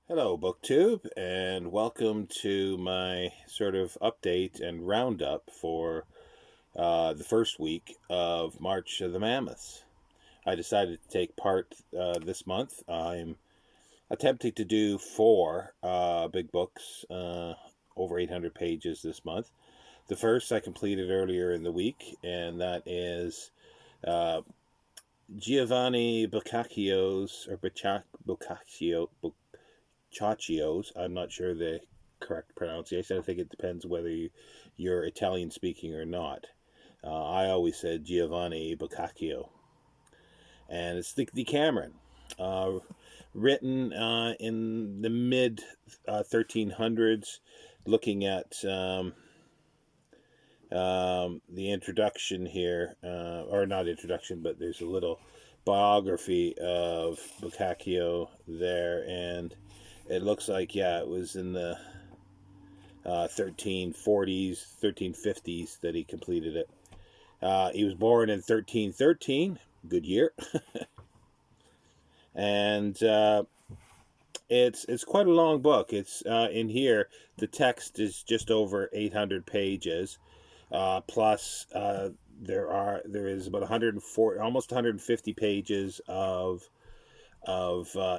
Hello, BookTube, and welcome to my sort of update and roundup for the first week of March of the Mammoths. I decided to take part this month. I'm attempting to do four big books, over 800 pages this month. The first I completed earlier in the week, and that is uh, Giovanni Boccaccio's, or Boccaccio, Chachios. I'm not sure the correct pronunciation. I think it depends whether you're Italian speaking or not. I always said Giovanni Boccaccio, and it's the Decameron, uh, written in the mid 1300s, looking at the introduction here, or not introduction, but there's a little biography of Boccaccio there, and it looks like, yeah, it was in the 1340s, 1350s that he completed it. He was born in 1313, good year, and it's quite a long book. It's in here. The text is just over 800 pages, plus there is about 104, almost 150 pages of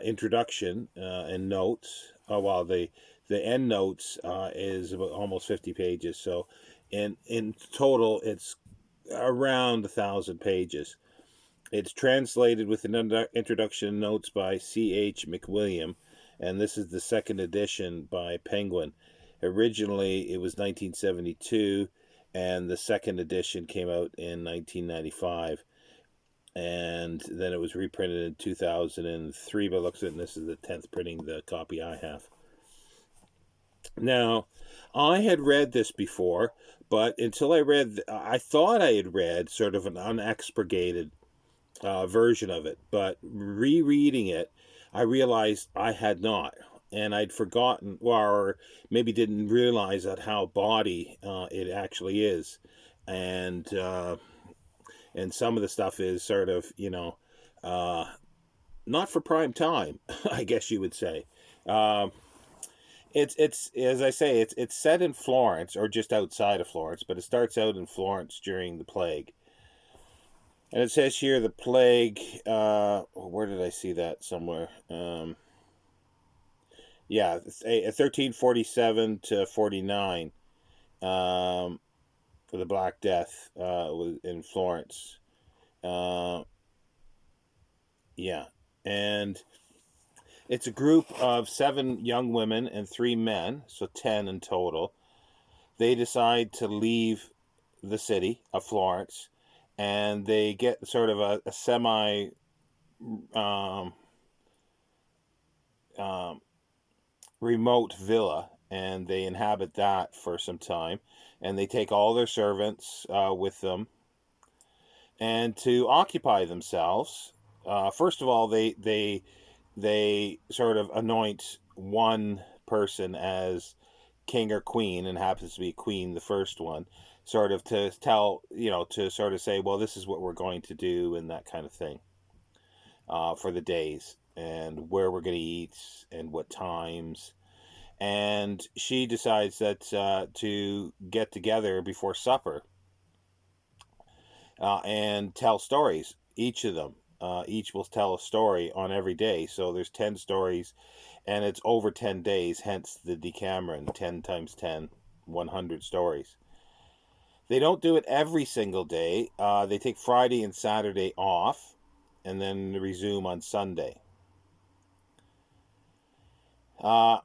introduction and notes. While the end notes is about almost 50 pages. So in total, it's around 1,000 pages. It's translated with an introduction notes by C.H. McWilliam, and this is the second edition by Penguin. Originally, it was 1972, and the second edition came out in 1995, and then it was reprinted in 2003 by looks at it, and this is the 10th printing, the copy I have. Now, I had read this before, but until I thought I had read sort of an unexpurgated version of it, but rereading it, I realized I had not, and I'd forgotten, or maybe didn't realize that how bawdy it actually is, and some of the stuff is sort of, uh, not for prime time, I guess you would say. Um, it's as I say, it's set in Florence, or just outside of Florence, but it starts out in Florence during the plague. And it says here the plague. Where did I see that somewhere? Yeah, 1347 to 49. For the Black Death was in Florence. Uh, yeah, and it's a group of seven young women and three men, so 10 in total. They decide to leave the city of Florence, and they get sort of a semi um, um, remote villa, and they inhabit that for some time. And they take all their servants with them, and to occupy themselves. First of all, they sort of anoint one person as king or queen, and happens to be queen, the first one, sort of to tell, to sort of say, well, this is what we're going to do, and that kind of thing, for the days, and where we're going to eat, and what times. And she decides that to get together before supper and tell stories, each of them. Each will tell a story on every day. So there's 10 stories, and it's over 10 days, hence the Decameron, 10 times 10, 100 stories. They don't do it every single day. They take Friday and Saturday off, and then resume on Sunday. Uh,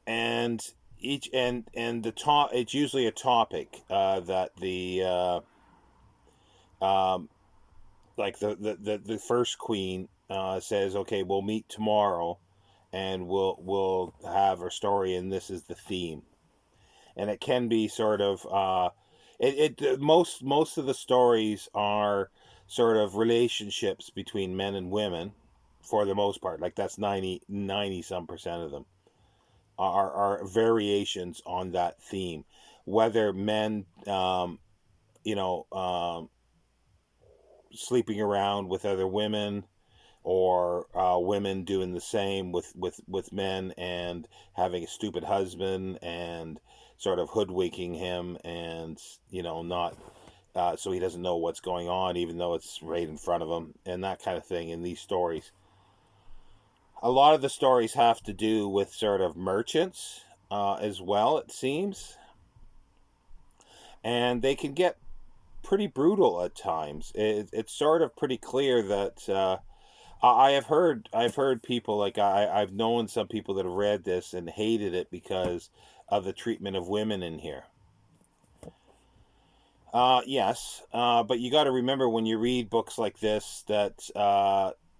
and the top, it's usually a topic that the um, like the first queen says, okay, we'll meet tomorrow, and we'll have our story, and this is the theme. And it can be sort of most of the stories are sort of relationships between men and women, for the most part. Like that's 90 some percent of them are variations on that theme, whether men you know um, sleeping around with other women, or women doing the same with men and having a stupid husband and sort of hoodwinking him, and not so he doesn't know what's going on even though it's right in front of him, and that kind of thing in these stories. A lot of the stories have to do with sort of merchants as well, it seems, and they can get pretty brutal at times. It's sort of pretty clear that I've heard people, like I've known some people that have read this and hated it because of the treatment of women in here. Yes, but you got to remember when you read books like this that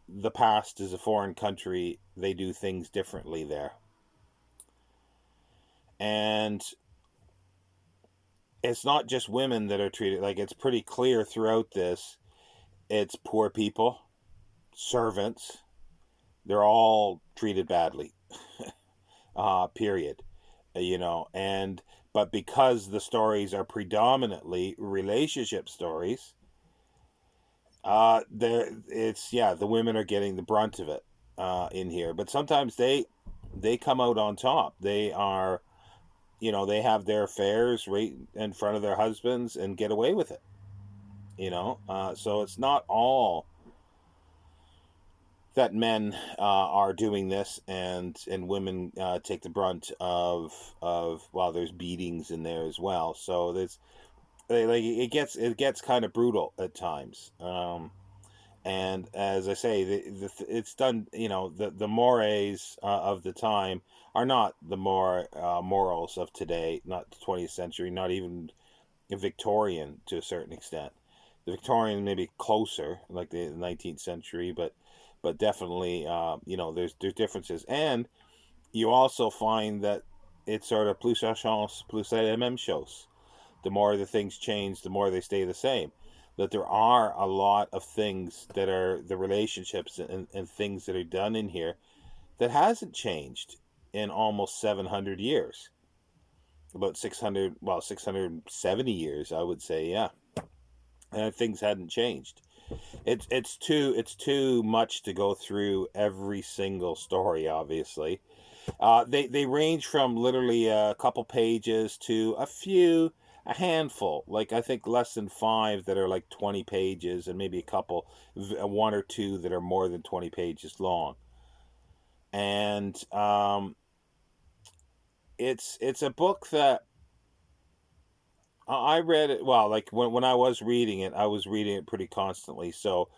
the past is a foreign country. They do things differently there, and it's not just women that are treated like, it's pretty clear throughout this. It's poor people, servants. They're all treated badly. Period. And but because the stories are predominantly relationship stories, there it's yeah, the women are getting the brunt of it in here. But sometimes they come out on top. They are, they have their affairs right in front of their husbands and get away with it. So it's not all that men are doing this, and women take the brunt of well, there's beatings in there as well. So there's like it gets kind of brutal at times. And as I say, it's done. The mores of the time are not the morals of today, not the 20th century, not even Victorian to a certain extent. The Victorian maybe closer, like the 19th century, but definitely, there's differences, and you also find that it's sort of plus ça change, plus c'est la même chose. The more the things change, the more they stay the same. That there are a lot of things that are the relationships and things that are done in here that hasn't changed in almost 700 years. About 670 years, I would say, yeah. And things hadn't changed. It's too much to go through every single story, obviously. They range from literally a couple pages to a handful, like I think less than five that are like 20 pages, and maybe a couple, one or two that are more than 20 pages long. And it's a book that I read it. Well, like when I was reading it, I was reading it pretty constantly. So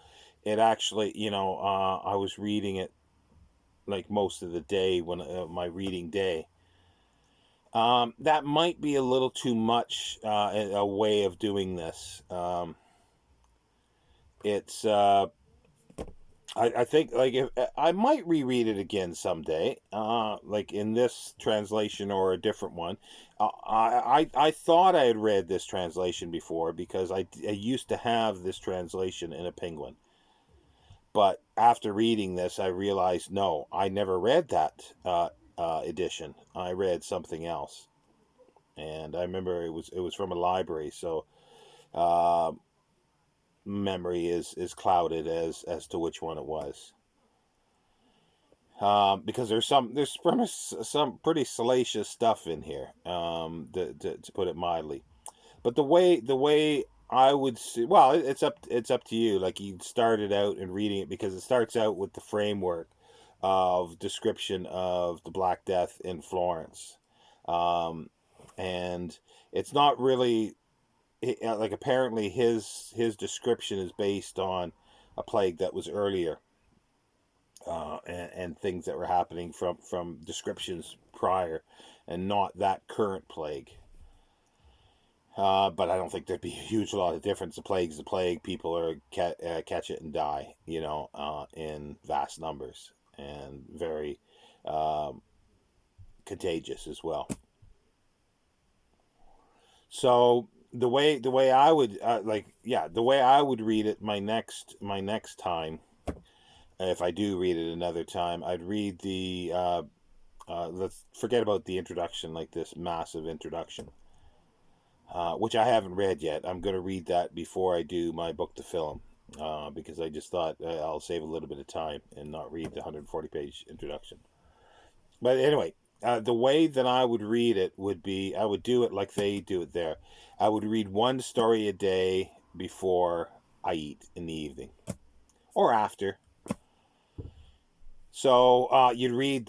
it actually, I was reading it like most of the day when my reading day. That might be a little too much a way of doing this. It's I think like if I might reread it again someday, like in this translation or a different one. I thought I had read this translation before because I used to have this translation in a Penguin. But after reading this, I realized no, I never read that edition. I read something else, and I remember it was from a library, so uh, memory is clouded as to which one it was. Because there's some pretty salacious stuff in here, to put it mildly. But the way I would see, well, it's up to you. Like you started out in reading it because it starts out with the framework of description of the Black Death in Florence, um, and it's not really like apparently his description is based on a plague that was earlier, and things that were happening from descriptions prior, and not that current plague. But I don't think there'd be a huge lot of difference. The plague's the plague. People are catch it and die, in vast numbers, and very um, contagious as well. So the way I would the way I would read it my next time, if I do read it another time, I'd read the let's forget about the introduction, like this massive introduction, which I haven't read yet. I'm going to read that before I do my book to film. because I just thought I'll save a little bit of time and not read the 140-page introduction. But anyway, the way that I would read it would be I would do it like they do it there. I would read one story a day before I eat in the evening or after. So you'd read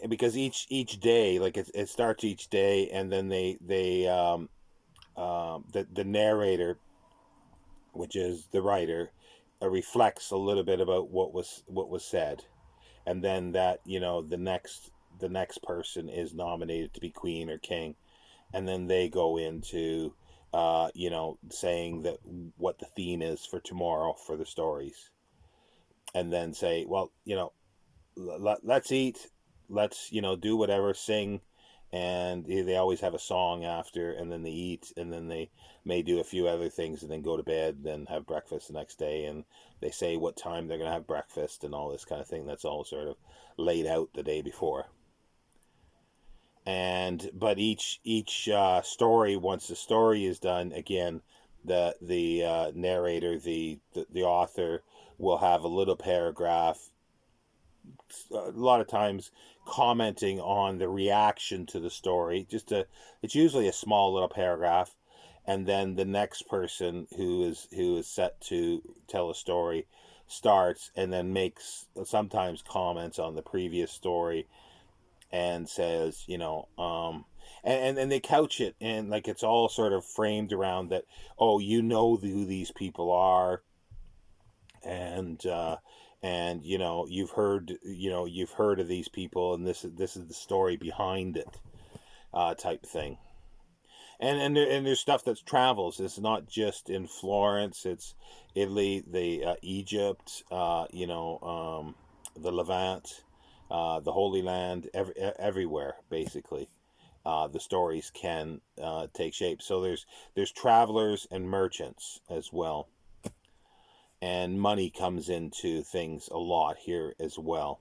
because each day, like it starts each day, and then the narrator, which is the writer, reflects a little bit about what was said, and then that the next person is nominated to be queen or king, and then they go into saying that what the theme is for tomorrow for the stories, and then say, well, let's eat, let's do whatever, sing, and they always have a song after, and then they eat, and then they may do a few other things, and then go to bed, then have breakfast the next day, and they say what time they're going to have breakfast and all this kind of thing. That's all sort of laid out the day before. And but each story, once the story is done, again, the narrator, the author, will have a little paragraph, a lot of times commenting on the reaction to the story. It's usually a small little paragraph, and then the next person who is set to tell a story starts, and then makes sometimes comments on the previous story, and says, and they couch it, and like it's all sort of framed around that. Oh, who these people are, and you've heard of these people, and this is the story behind it, type thing. And there's stuff that travels. It's not just in Florence. It's Italy, Egypt, the Levant, the Holy Land, everywhere basically. The stories can take shape. So there's travelers and merchants as well, and money comes into things a lot here as well.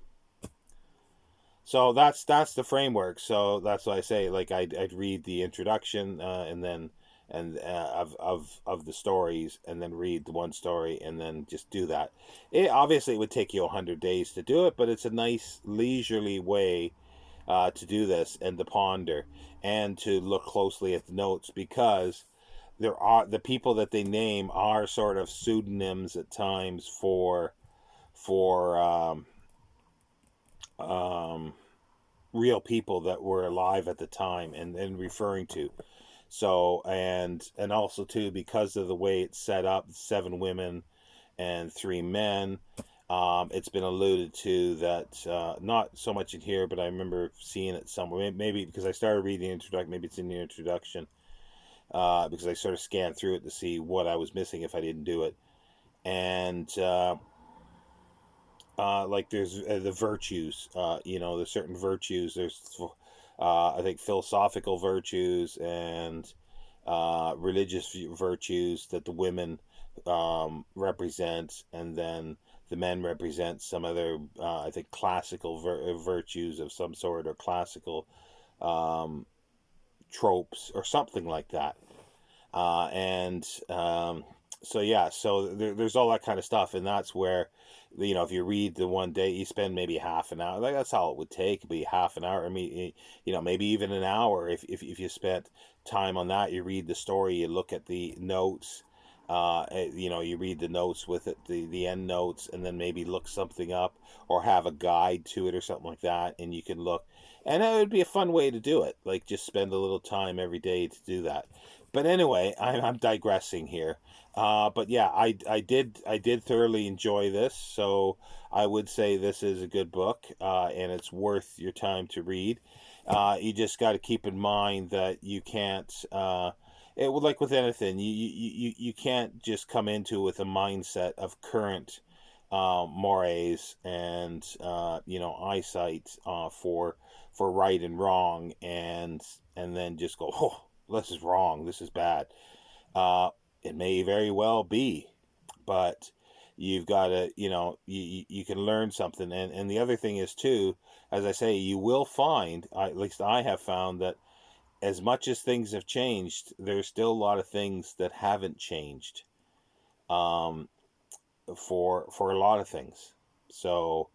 So that's the framework. So that's why I say, like, I'd read the introduction, and then of the stories, and then read the one story, and then just do that. Obviously it would take you 100 days to do it, but it's a nice leisurely way to do this, and to ponder, and to look closely at the notes, because there are the people that they name are sort of pseudonyms at times for um, real people that were alive at the time, and referring to. So, and also too, because of the way it's set up, 7 women and 3 men. It's been alluded to that, not so much in here, but I remember seeing it somewhere. Maybe because I started reading the introduction, maybe it's in the introduction, because I sort of scanned through it to see what I was missing if I didn't do it. And like there's the virtues, there's certain virtues. There's, I think, philosophical virtues and religious virtues that the women represent, and then the men represent some other, I think, classical virtues of some sort, or classical um, tropes, or something like that. And So yeah, so there's all that kind of stuff, and that's where, if you read the one day, you spend maybe half an hour. Like, that's all it would take, it'd be half an hour. I mean, maybe even an hour, if you spent time on that. You read the story, you look at the notes. You read the notes with it, the end notes, and then maybe look something up, or have a guide to it or something like that, and you can look. And that would be a fun way to do it. Like, just spend a little time every day to do that. But anyway, I'm digressing here. But yeah, I did thoroughly enjoy this. So I would say this is a good book, and it's worth your time to read. You just got to keep in mind that you can't. It would, like with anything, you can't just come into it with a mindset of current mores, and eyesight, for right and wrong, and then just go, oh, this is wrong, this is bad. Uh, it may very well be, but you've got to, you can learn something. And the other thing is too, as I say, you will find, at least I have found, that as much as things have changed, there's still a lot of things that haven't changed. Um, for a lot of things. So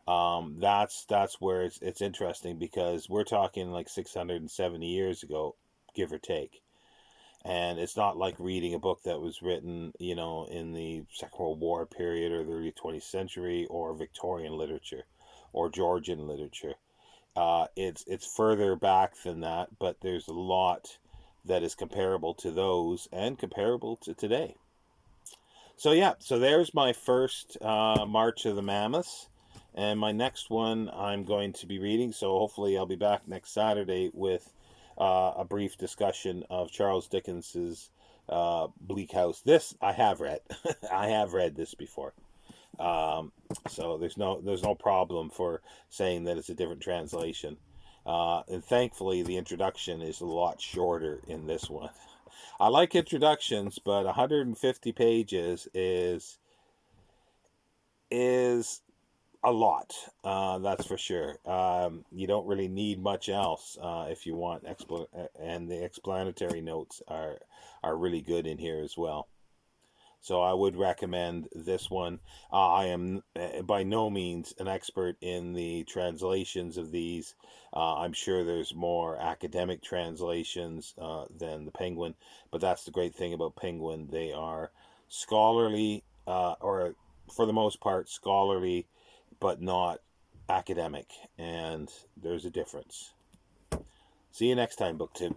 that's where it's interesting, because we're talking like 670 years ago, give or take. And it's not like reading a book that was written, in the Second World War period, or the early 20th century, or Victorian literature, or Georgian literature. It's further back than that, but there's a lot that is comparable to those and comparable to today. So yeah, so there's my first March of the Mammoths, and my next one I'm going to be reading. So hopefully I'll be back next Saturday with a brief discussion of Charles Dickens's Bleak House. This I have read. I have read this before. Um, so there's no problem for saying that it's a different translation. And thankfully, the introduction is a lot shorter in this one. I like introductions, but 150 pages is a lot. That's for sure. You don't really need much else if you want and the explanatory notes are really good in here as well. So I would recommend this one. I am by no means an expert in the translations of these. I'm sure there's more academic translations than the Penguin, but that's the great thing about Penguin. They are scholarly, or for the most part, scholarly, but not academic, and there's a difference. See you next time, BookTube.